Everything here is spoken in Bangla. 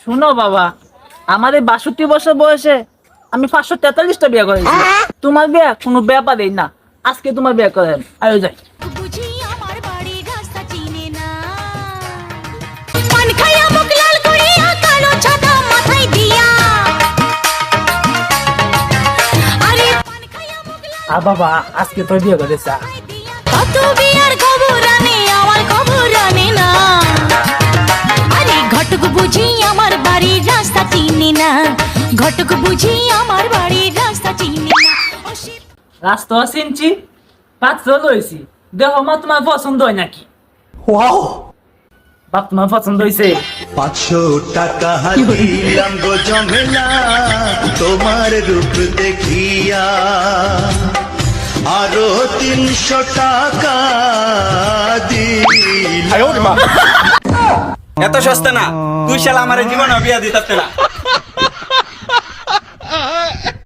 শুনো বাবা, আমার এই 62 বছর বয়সে আমি 543টা বিয়ে করেছি। তোমার বিয়ে কোনো ব্যাপারই না। আজকে তোমার বিয়ে করেন, আয়ো যাই। বুঝি আমার বাড়ির রাস্তা চিনে না পান খায়া মুখ লাল করিয়া কালো ছাতা মাথায় দিয়া আরে পান খায়া মুখ লাল বাবা আজকে তোর বিয়ে করেছে। দিয়া কত বিয়ার খবর আনে আমার খবর আনে না আরে ঘটক বুঝি আমার বাড়ির রাস্তা চিনে না ঘটক বুঝি আমার বাড়ির রাস্তা চিনে না ও সে রাস্তা চিনছি, পাত্র লইছি, দেখো মা তোমার পছন্দ হয় নাকি। বাপ তোমার পছন্দ হয়েছে? 500 টাকা দিলাম গো জমেলা তোমার রূপ দেখিয়া, আরো 300 টাকা দিলাম। এত সস্তা না, তুই শালা আমার জীবনে বিয়া দিতে না।